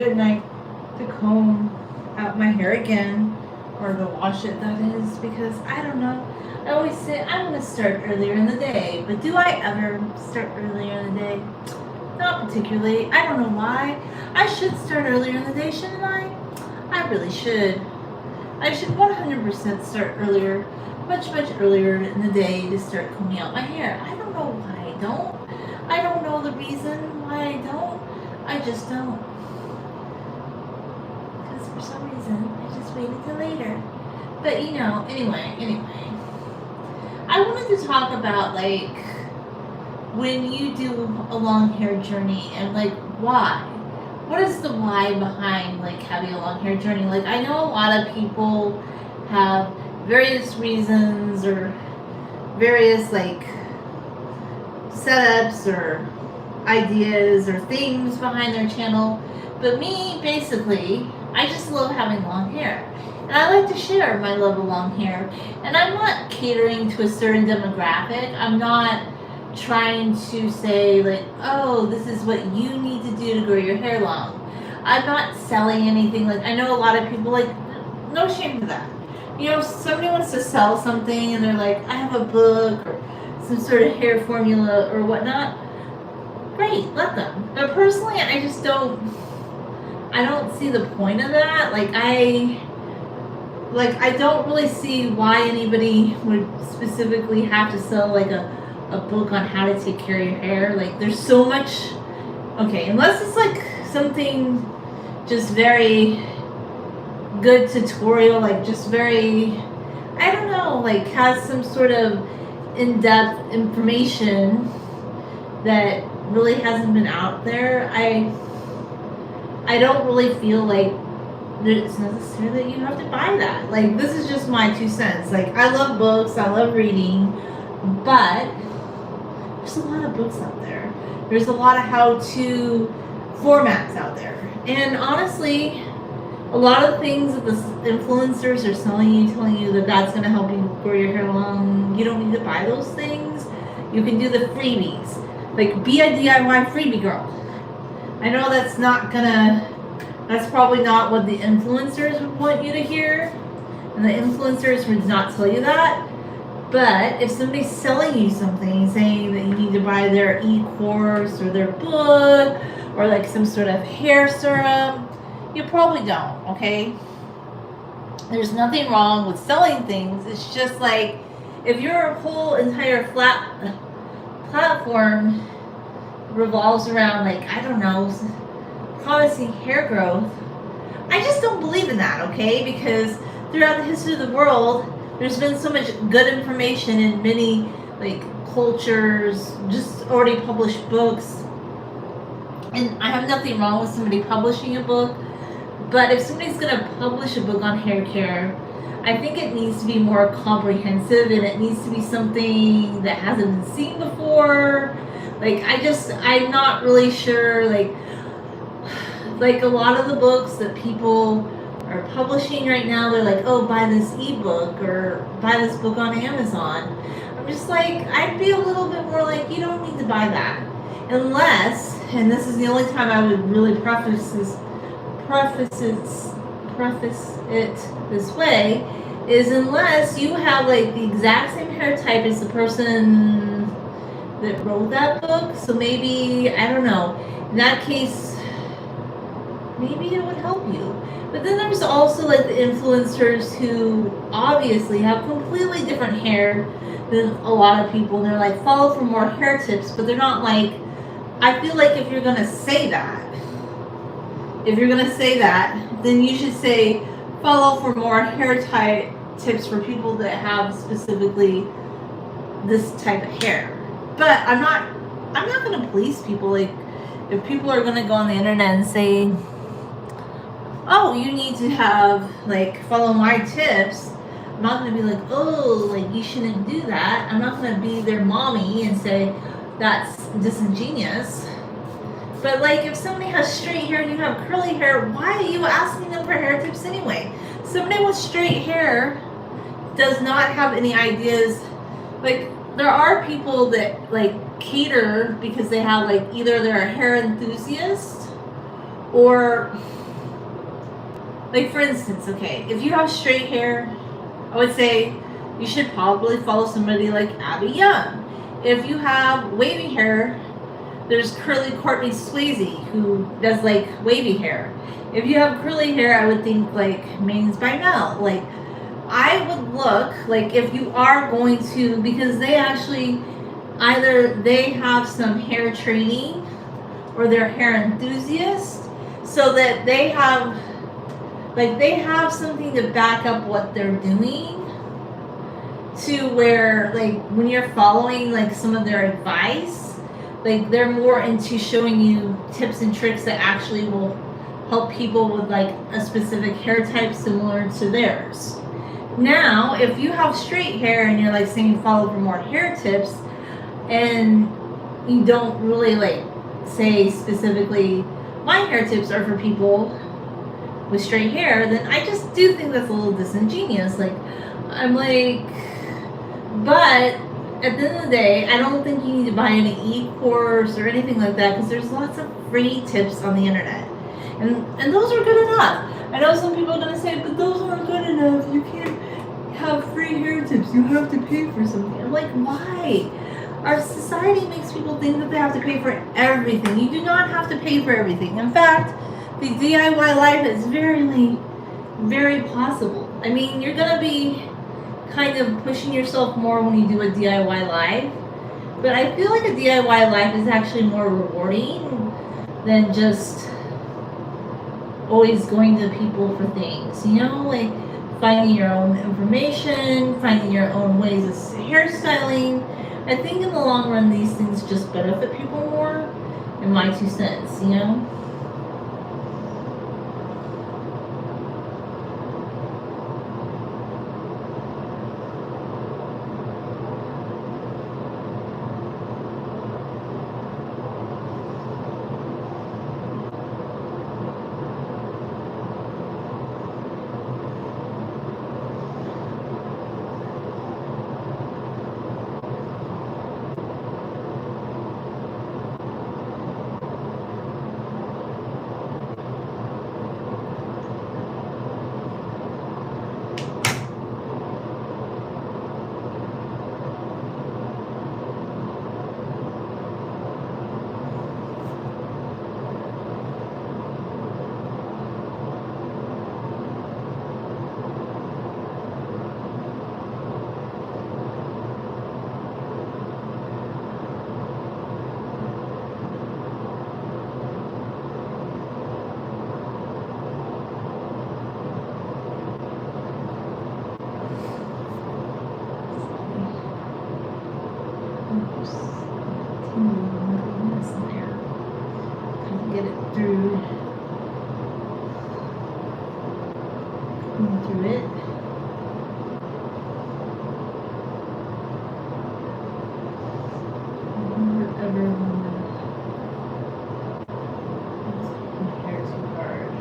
good night to comb out my hair again, or to wash it, that is, because I don't know. I always say I'm going to start earlier in the day, but do I ever start earlier in the day? Not particularly. I don't know why. I should start earlier in the day, shouldn't I? I really should. I should 100% start earlier, much earlier in the day to start combing out my hair. I don't know why I don't. I don't know the reason why I don't. I just don't. Because for some reason, I just waited till later. But anyway. I wanted to talk about, like, when you do a long hair journey and, like, why. What is the why behind, like, having a long hair journey? Like, I know a lot of people have various reasons or various, like, setups or ideas or themes behind their channel. But me, basically, I just love having long hair. And I like to share my love of long hair. And I'm not catering to a certain demographic. I'm not trying to say, like, oh, this is what you need to do to grow your hair long. I'm not selling anything. Like, I know a lot of people, like, no shame to that. If somebody wants to sell something and they're like, I have a book or some sort of hair formula or whatnot, great, let them. But personally, I don't see the point of that. I don't really see why anybody would specifically have to sell, like, a book on how to take care of your hair. Like, there's so much. Okay, unless it's like something just very good tutorial, like just very, I don't know, like has some sort of in-depth information that really hasn't been out there. I don't really feel like it's necessary that you have to buy that. Like, this is just my 2 cents. Like, I love books, I love reading, but there's a lot of books out there. There's a lot of how-to formats out there. And honestly, a lot of things that the influencers are selling you, telling you that that's going to help you grow your hair long, you don't need to buy those things. You can do the freebies. Like, be a DIY freebie girl. I know that's probably not what the influencers would want you to hear. And the influencers would not tell you that. But if somebody's selling you something, saying that you need to buy their e-course or their book or like some sort of hair serum, you probably don't, okay? There's nothing wrong with selling things. It's just like, if your whole entire platform revolves around, like, I don't know, promising hair growth, I just don't believe in that, okay? Because throughout the history of the world, there's been so much good information in many, like, cultures, just already published books. And I have nothing wrong with somebody publishing a book, but if somebody's going to publish a book on hair care, I think it needs to be more comprehensive, and it needs to be something that hasn't been seen before. Like, I'm not really sure, like a lot of the books that people are publishing right now, they're like, oh, buy this ebook or buy this book on Amazon. I'm just like, I'd be a little bit more like, you don't need to buy that. Unless, and this is the only time I would really preface it this way, is unless you have like the exact same hair type as the person that wrote that book. So maybe, I don't know, in that case, maybe it would help you. But then there's also like the influencers who obviously have completely different hair than a lot of people. They're like, follow for more hair tips, but they're not like, I feel like if you're gonna say that, then you should say, follow for more hair tips for people that have specifically this type of hair. But I'm not gonna police people. Like, if people are gonna go on the internet and say, oh, you need to have, like, follow my tips, I'm not going to be like, oh, like, you shouldn't do that. I'm not going to be their mommy and say that's disingenuous. But, like, if somebody has straight hair and you have curly hair, why are you asking them for hair tips anyway? Somebody with straight hair does not have any ideas. Like, there are people that, like, cater because they have, like, either they're a hair enthusiast Or, like, for instance, okay, if you have straight hair, I would say you should probably follow somebody like Abby Young. If you have wavy hair, there's Curly Courtney Swayze, who does like wavy hair. If you have curly hair, I would think like Mains by Mel. Like, I would look like, if you are going to, because they actually either they have some hair training or they're hair enthusiasts, so that they have something to back up what they're doing, to where like when you're following like some of their advice, like they're more into showing you tips and tricks that actually will help people with like a specific hair type similar to theirs. Now, if you have straight hair and you're like saying follow for more hair tips, and you don't really like say specifically my hair tips are for people with straight hair, then I just do think that's a little disingenuous. Like, I'm like, but at the end of the day, I don't think you need to buy any e-course or anything like that, because there's lots of free tips on the internet, and those are good enough. I know some people are gonna say, but those aren't good enough. You can't have free hair tips. You have to pay for something. I'm like, why? Our society makes people think that they have to pay for everything. You do not have to pay for everything. In fact, the DIY life is very, very possible. I mean, you're gonna be kind of pushing yourself more when you do a DIY life, but I feel like a DIY life is actually more rewarding than just always going to people for things, you know, like finding your own information, finding your own ways of hairstyling. I think in the long run, these things just benefit people more, in my 2 cents, you know? Get it through it. Whatever. My hair too hard.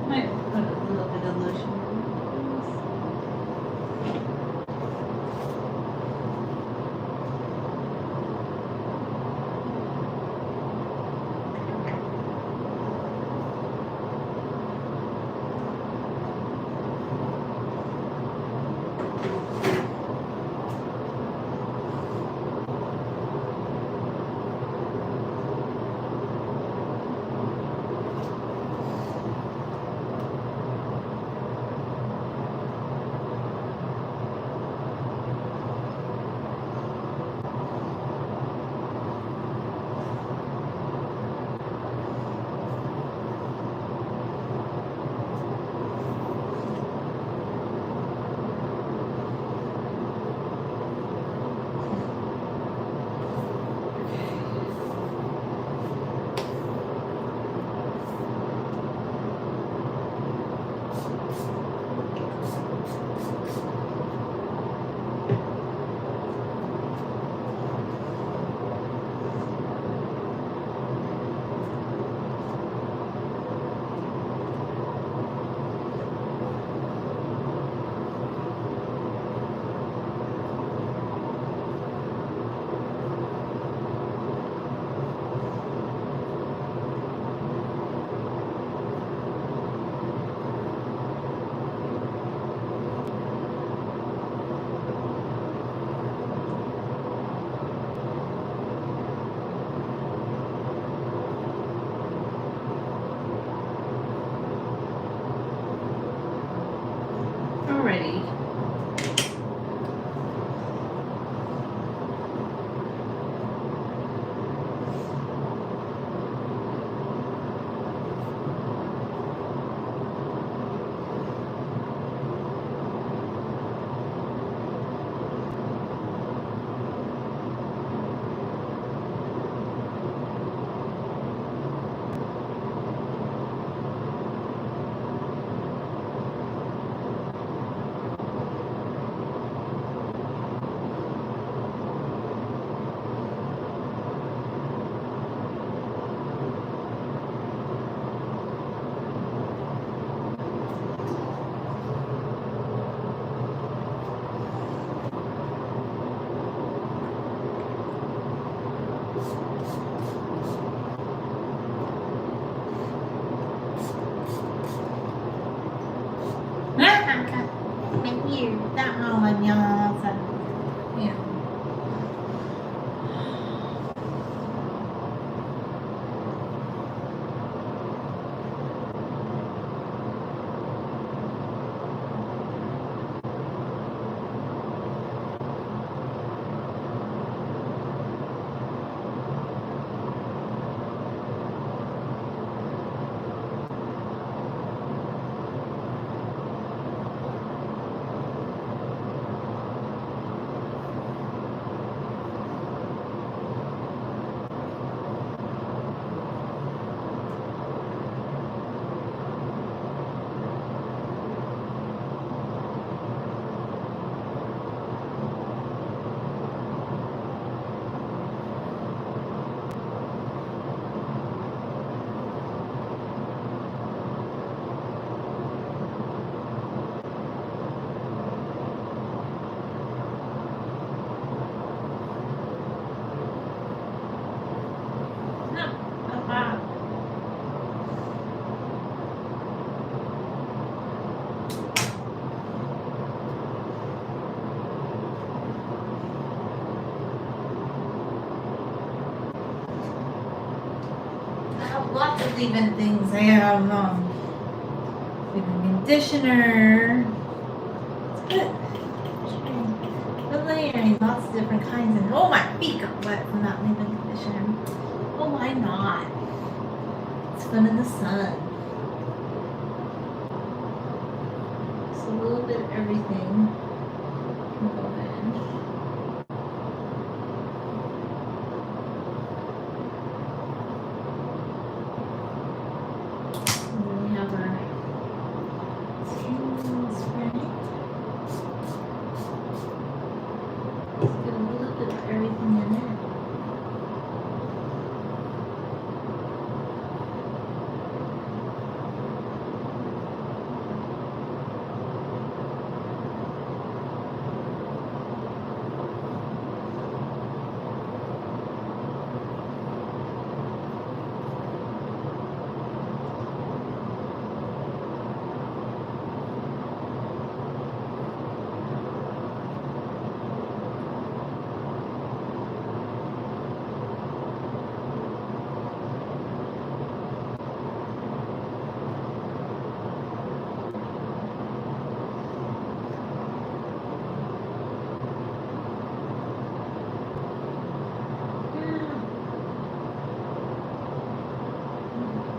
Might put a little bit of lotion. Alrighty. kakak menir da'awanya yeah. Lots of leave-in things. I have leave-in conditioner. It's good. But layering lots of different kinds, and oh, my feet got wet from that leave-in conditioner. Oh, why not? It's fun in the sun. Just a little bit of everything can go in.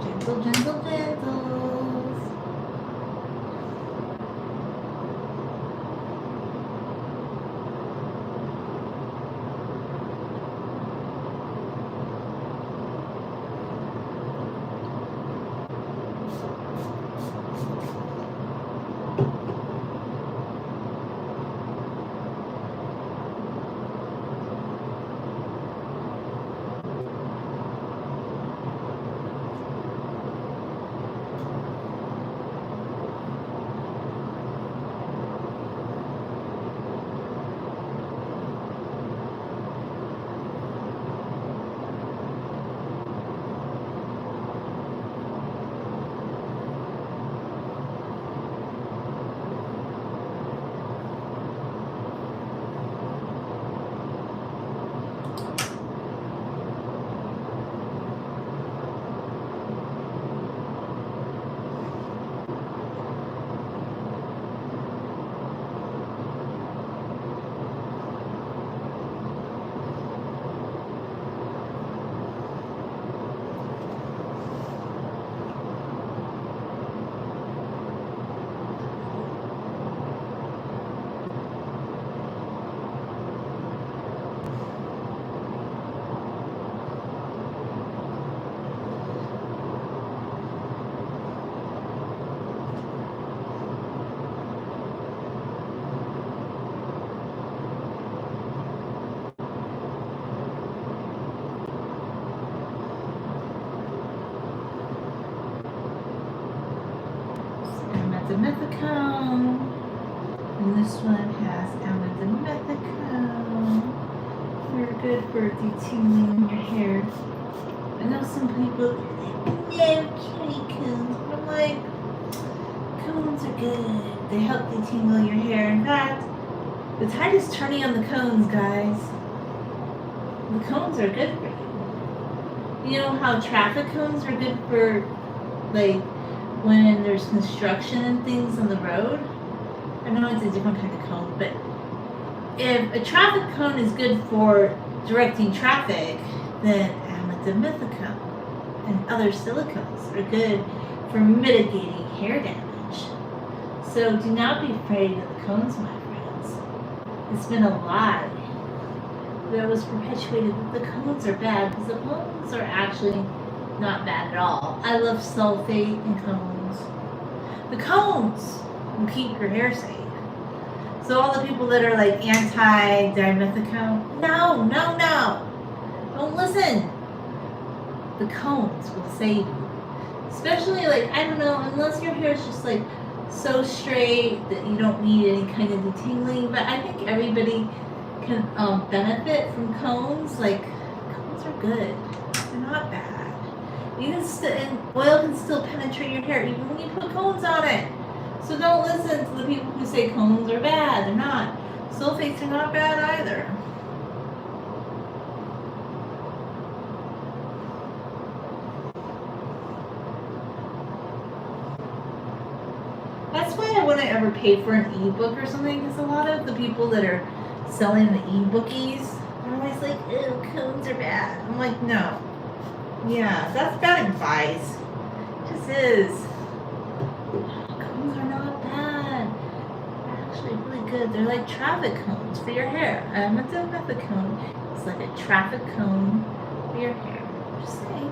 Gentle, gentle, gentles. Methicone, and this one has methicone. Very good for detailing your hair. I know some people no cutie cones, but I'm like, cones cones are good. They help detangle your hair. In fact, the tide is turning on the cones, guys. The cones are good for you. You know how traffic cones are good for, like, when there's construction and things on the road? I know it's a different kind of cone, but if a traffic cone is good for directing traffic, then dimethicone and other silicones are good for mitigating hair damage. So do not be afraid of the cones, my friends. It's been a lie that was perpetuated that the cones are bad, because the cones are actually not bad at all. I love sulfate and cones. The cones will keep your hair safe. So all the people that are like anti-dimethicone, no. Don't listen. The cones will save you. Especially, like, I don't know, unless your hair is just like so straight that you don't need any kind of detangling. But I think everybody can benefit from cones. Like, cones are good. They're not bad. You can and oil can still penetrate your hair even when you put cones on it. So don't listen to the people who say cones are bad. They're not. Sulfates are not bad either. That's why I wouldn't ever pay for an ebook or something, because a lot of the people that are selling the ebookies are always like, "Oh, cones are bad." I'm like, no. Yeah, that's bad advice. It just is. Cones are not bad. They're actually really good. They're like traffic cones for your hair. A dimethicone is like a traffic cone for your hair. Just saying.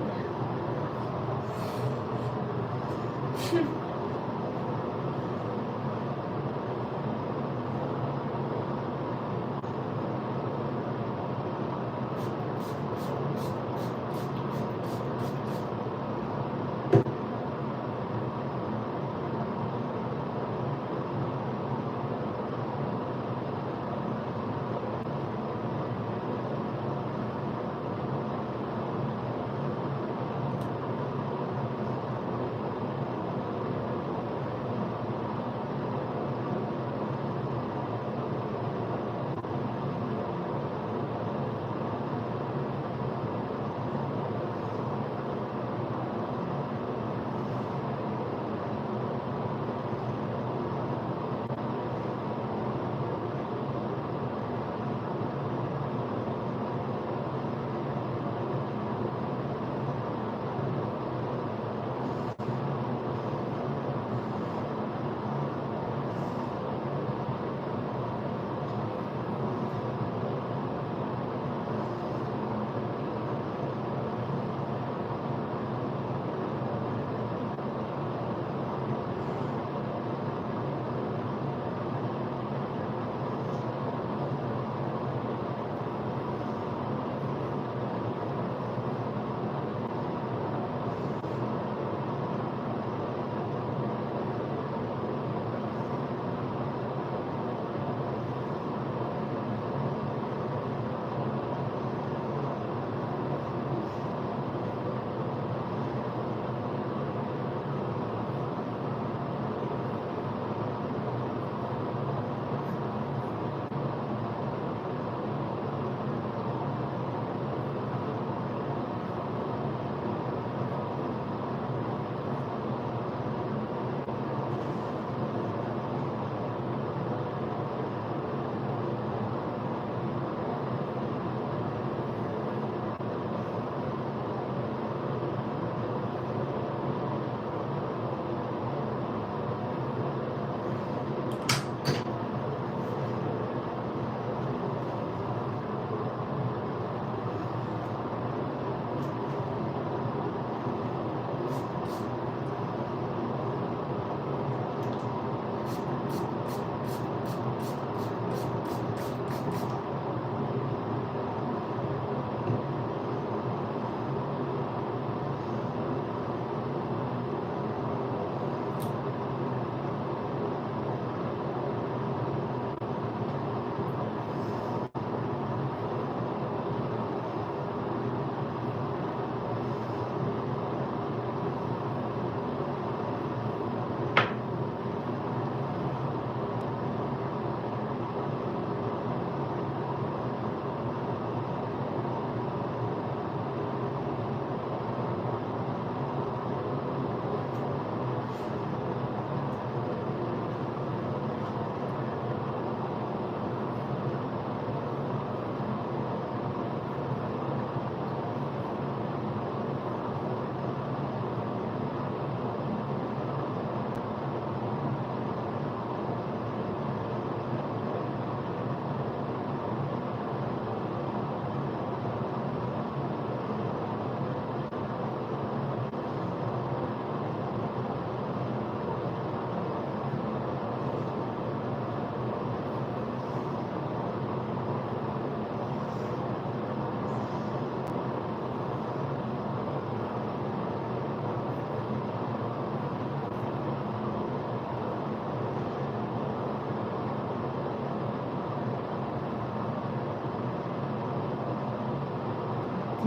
I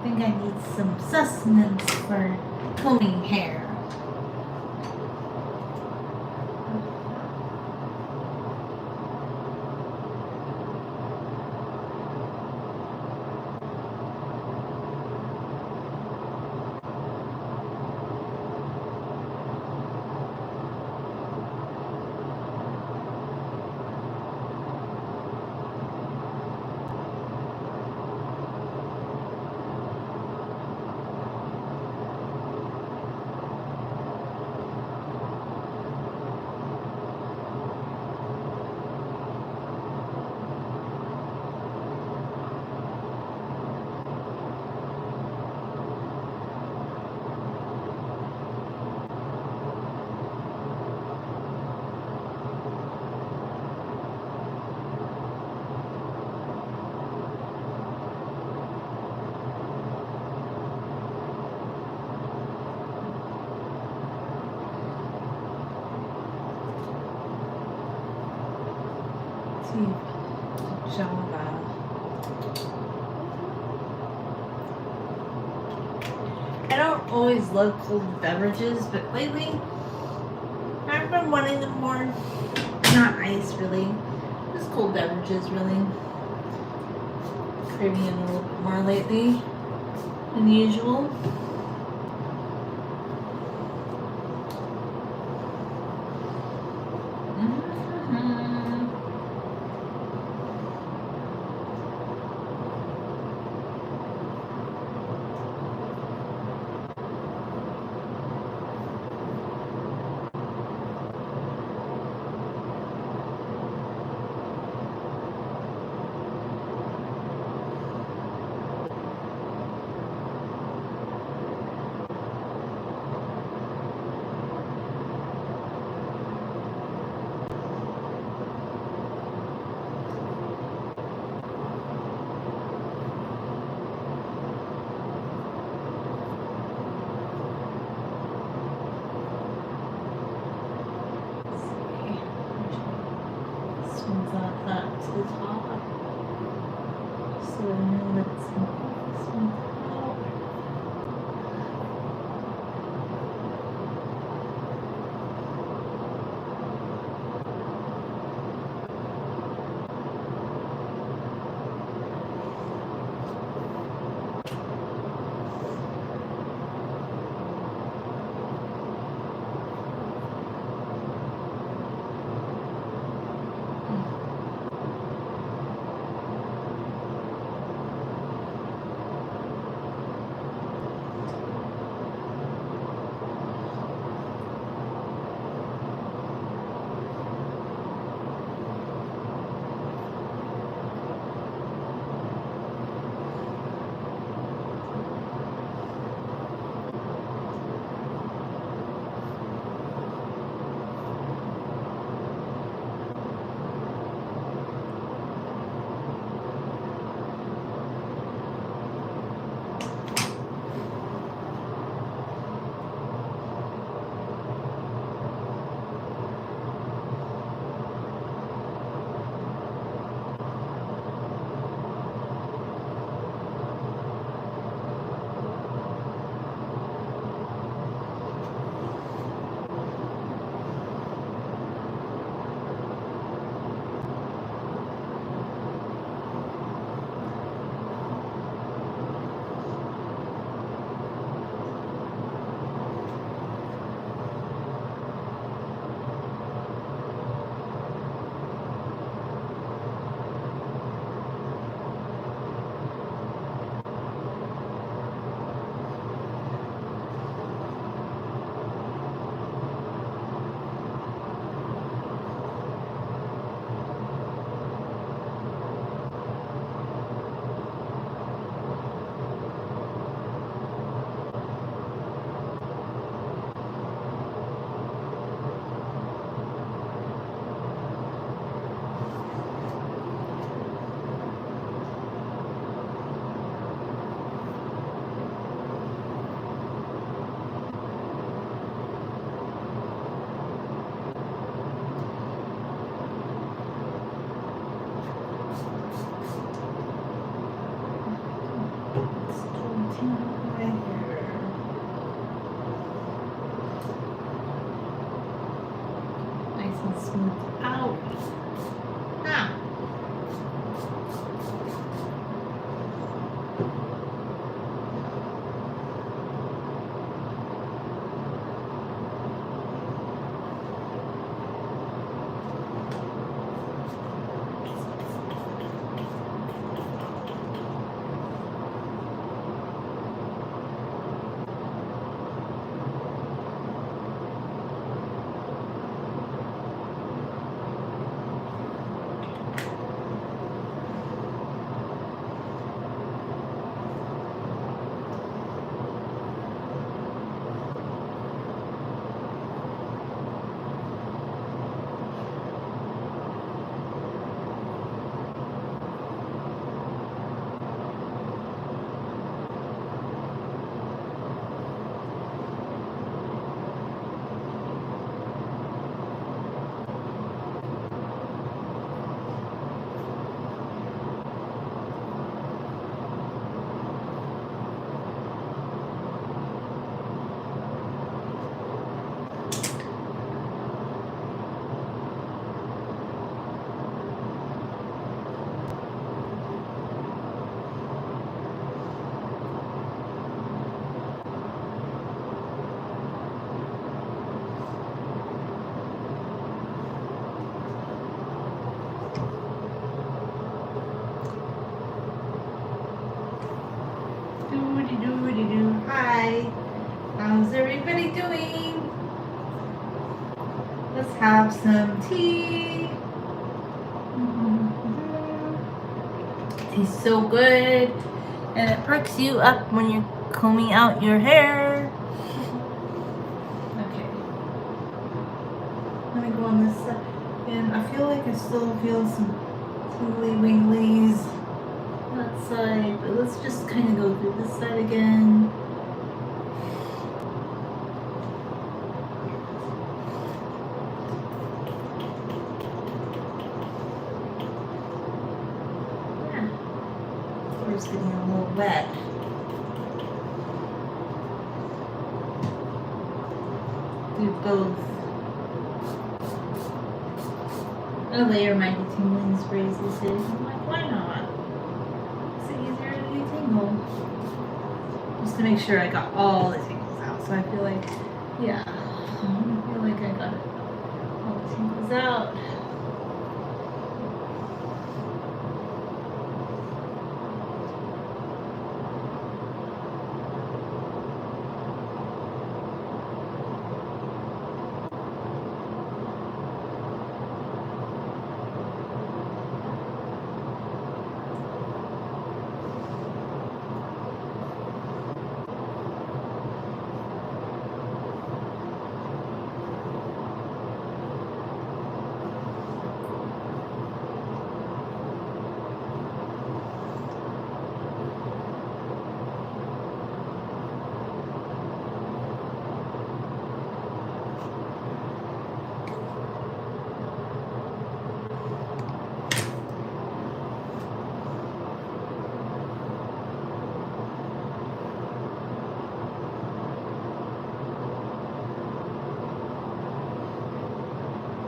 think I need some sustenance for combing hair. Java. I don't always love cold beverages, but lately I've been wanting them more. Not ice, really. Just cold beverages, really. Craving it a little bit more lately than usual. To the top, so I know that's smooth out. and smooth out. Ah. Doody-doody-doo. Hi. How's everybody doing? Let's have some tea. Tastes so good. And it perks you up when you're combing out your hair. Okay. Let me go on this side. And I feel like I still feel some tingly winglies that side, but let's just kind of go through this side again. Yeah, we're just getting a little wet. Do both. A layer might be tingling sprays these days. I'm like, why not? It's easier to detangle. Just to make sure I got all the tangles out. So I feel like, yeah, I feel like I got all the tangles out.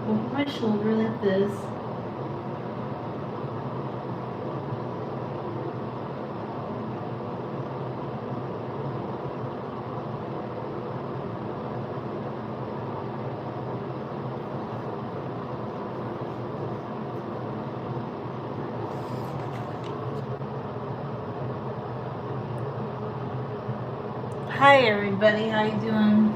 Over my shoulder like this. Hi everybody, how you doing?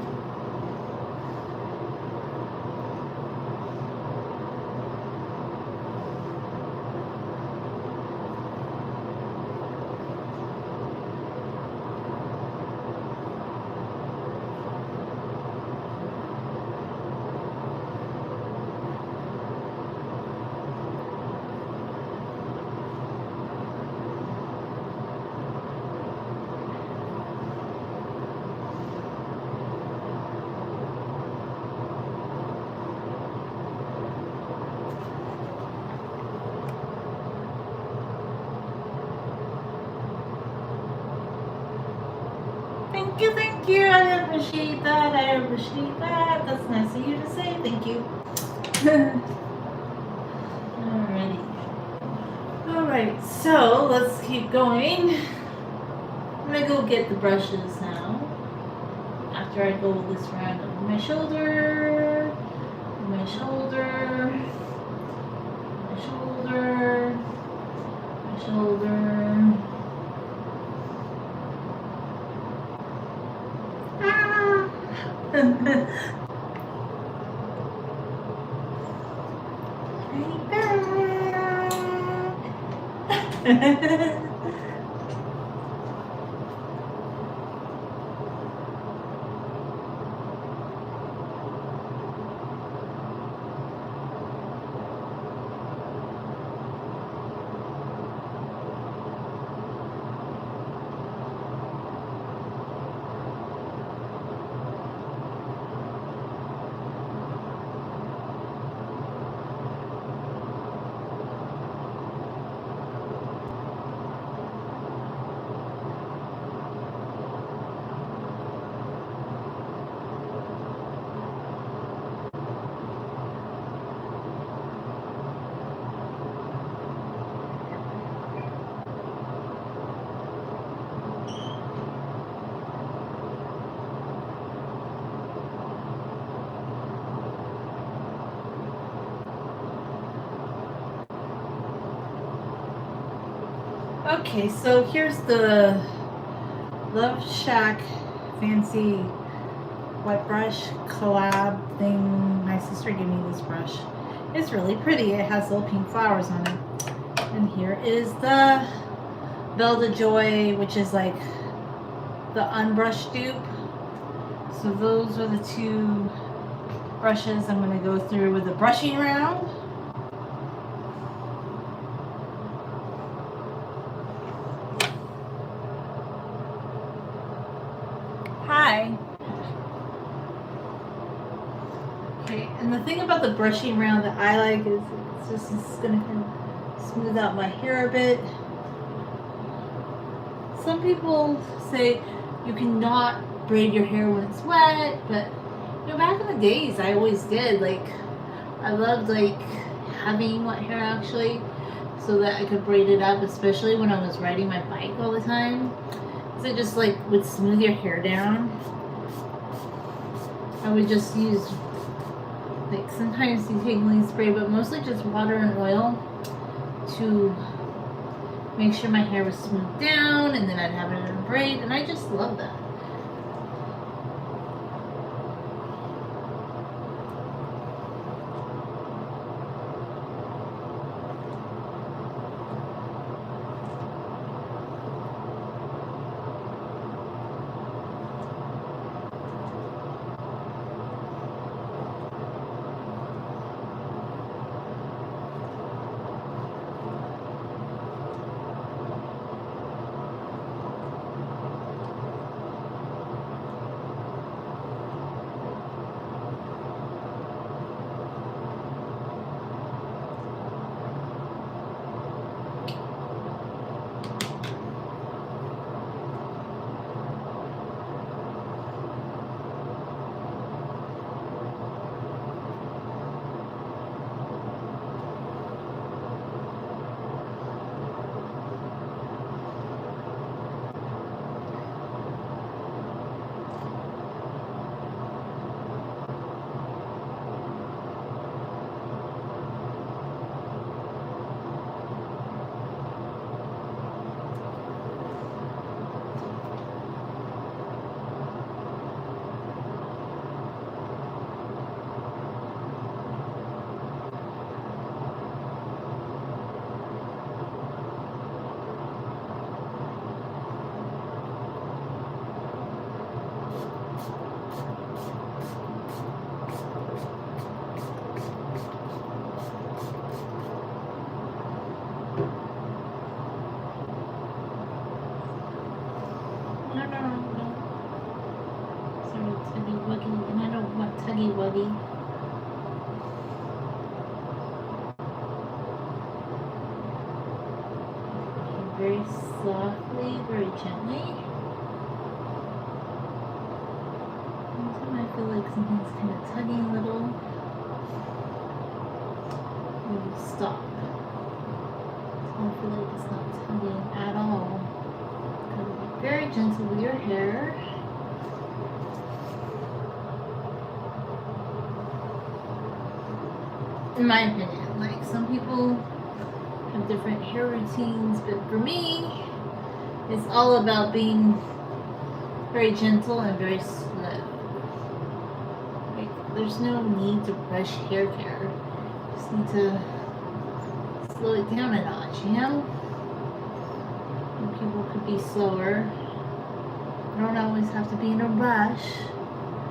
Thank you. I appreciate that. I appreciate that. That's nice of you to say. Thank you. Alrighty. Alright, so let's keep going. I'm gonna go get the brushes now. After I go this round over my shoulder, my shoulder, my shoulder, my shoulder. Ah! Right back. Okay, so here's the Love Shack fancy wet brush collab thing. My sister gave me this brush. It's really pretty. It has little pink flowers on it. And here is the Belle de Joy, which is like the unbrushed dupe. So those are the two brushes I'm going to go through with the brushing round. Hi. Okay, and the thing about the brushing round that I like is it's going to kind of smooth out my hair a bit. Some people say you cannot braid your hair when it's wet, but you know, back in the days I always did. Like, I loved like having wet hair actually, so that I could braid it up, especially when I was riding my bike all the time. So it just like would smooth your hair down. I would just use like sometimes detangling spray, but mostly just water and oil to make sure my hair was smoothed down, and then I'd have it in a braid, and I just love that. Tuggy Wuggy. Very softly, very gently. feel like something's kind of tugging a little, maybe stop. So I feel like it's not tugging at all. Gotta be very gentle with your hair. In my opinion, like some people have different hair routines, but for me, it's all about being very gentle and very slow. Like, there's no need to rush hair care. Just need to slow it down a notch, you know? And people could be slower. You don't always have to be in a rush,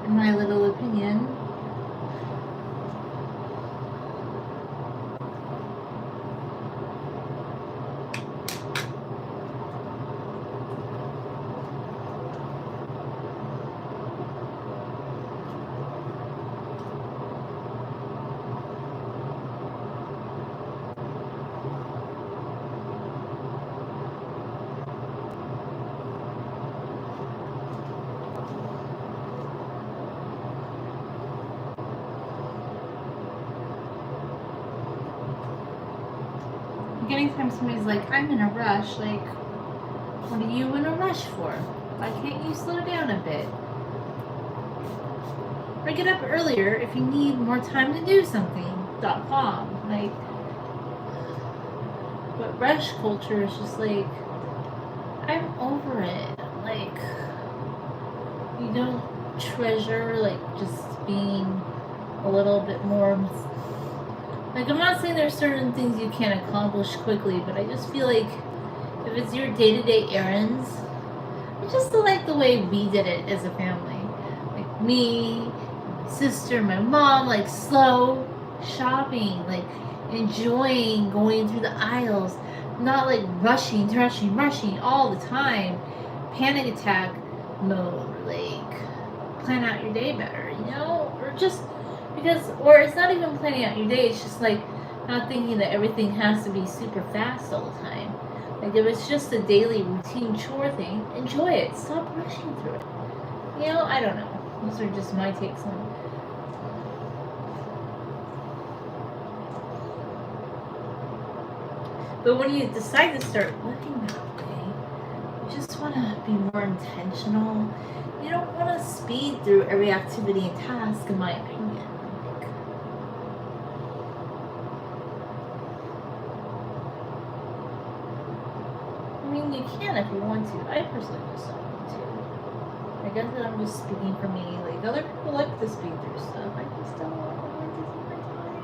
in my little opinion. Like anytime somebody's like, I'm in a rush, like, what are you in a rush for? Why can't you slow down a bit? Or get up earlier if you need more time to do something.com. Like, but rush culture is just like, I'm over it. Like, you don't treasure, like, just being a little bit more. Like, I'm not saying there's certain things you can't accomplish quickly, but I just feel like if it's your day-to-day errands, I just don't like the way we did it as a family. Like, me, my sister, my mom, like, slow shopping, like, enjoying going through the aisles, not, like, rushing all the time. Panic attack mode, like, plan out your day better, you know? Or just... because, or it's not even planning out your day, it's just like not thinking that everything has to be super fast all the time. Like if it's just a daily routine chore thing, enjoy it. Stop rushing through it. You know, I don't know. Those are just my takes on it. But when you decide to start living that way, you just want to be more intentional. You don't want to speed through every activity and task, in my opinion. You can if you want to. I personally just don't want to. I guess that I'm just speaking for me. Like, other people like to speed through stuff. I just don't want to take my time.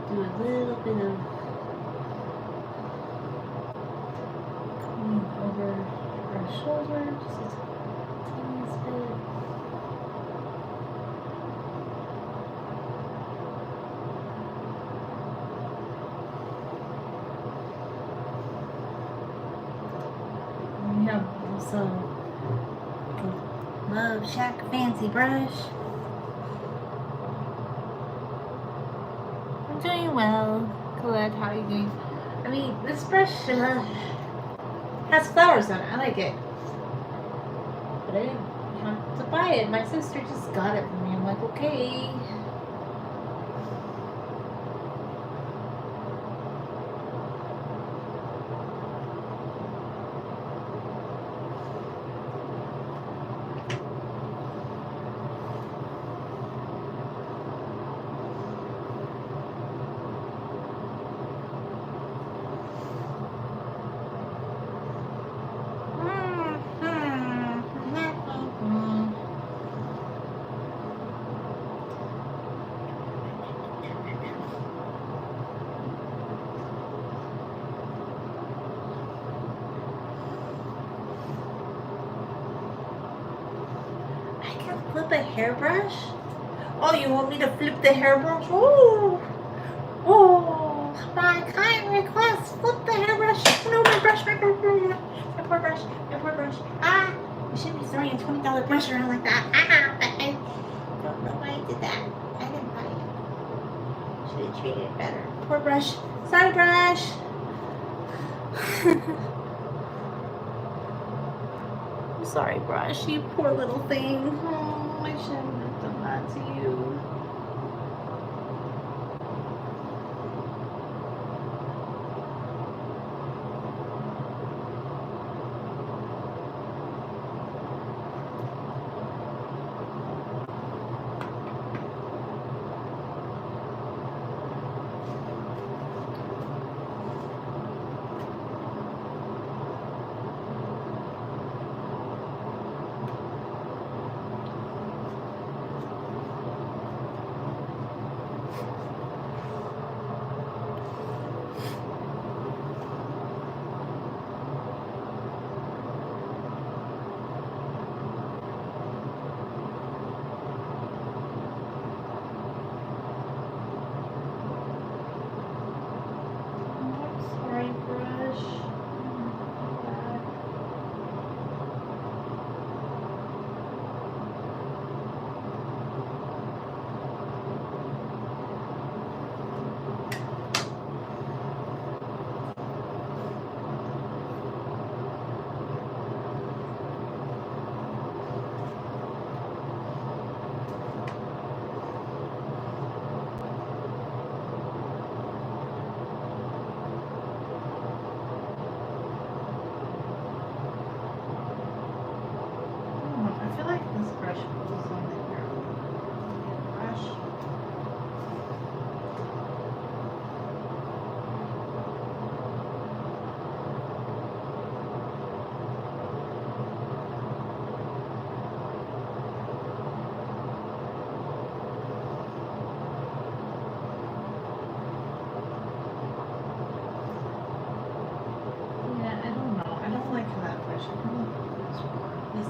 do a little bit of coming over her shoulder, just a tiniest bit. And we have also the Love Shack Fancy Brush. I'm doing well. Colette, how are you doing? I mean, this brush has flowers on it. I like it. But I didn't have to buy it. My sister just got it for me. I'm like, okay. Flip a hairbrush? Oh, you want me to flip the hairbrush? Oh, oh, my kind request. Flip the hairbrush. No, my brush, my poor brush, my poor brush. Ah, you shouldn't be throwing a $20 brush around like that. Ah, I don't know why I did that. I didn't buy it. Should have treated it better. Poor brush. Sorry, brush. I'm sorry, brush. You poor little thing. Oh, I shouldn't have done that to you.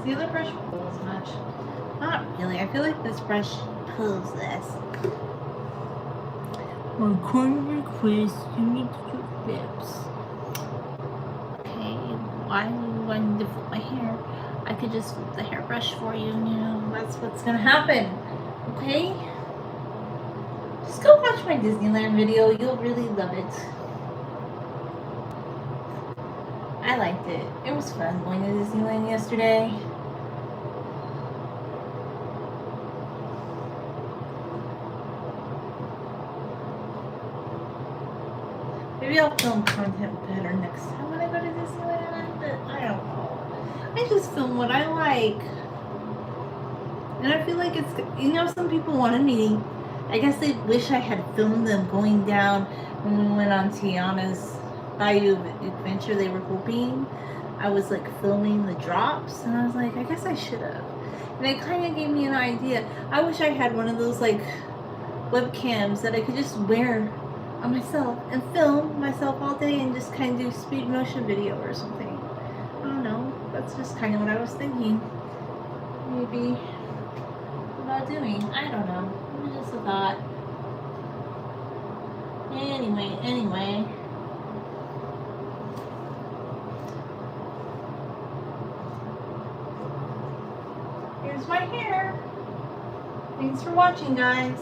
The other brush pulls much. Not really. I feel like this brush pulls this. On corner request, you need to do lips. Okay, why do I need to flip my hair? I could just flip the hairbrush for you, that's what's gonna happen. Okay? Just go watch my Disneyland video. You'll really love it. I liked it. It was fun going to Disneyland yesterday. Maybe I'll film content better next time when I go to Disneyland, but I don't know. I just film what I like. And I feel like it's, some people wanted me, I guess they wish I had filmed them going down when we went on Tiana's Bayou Adventure. They were hoping I was like filming the drops, and I was like, I guess I should have. And it kind of gave me an idea. I wish I had one of those like webcams that I could just wear on myself and film myself all day and just kind of do speed motion video or something. I don't know. That's just kind of what I was thinking. Maybe about doing. I don't know. It was just a thought. Anyway. Here's my hair. Thanks for watching, guys.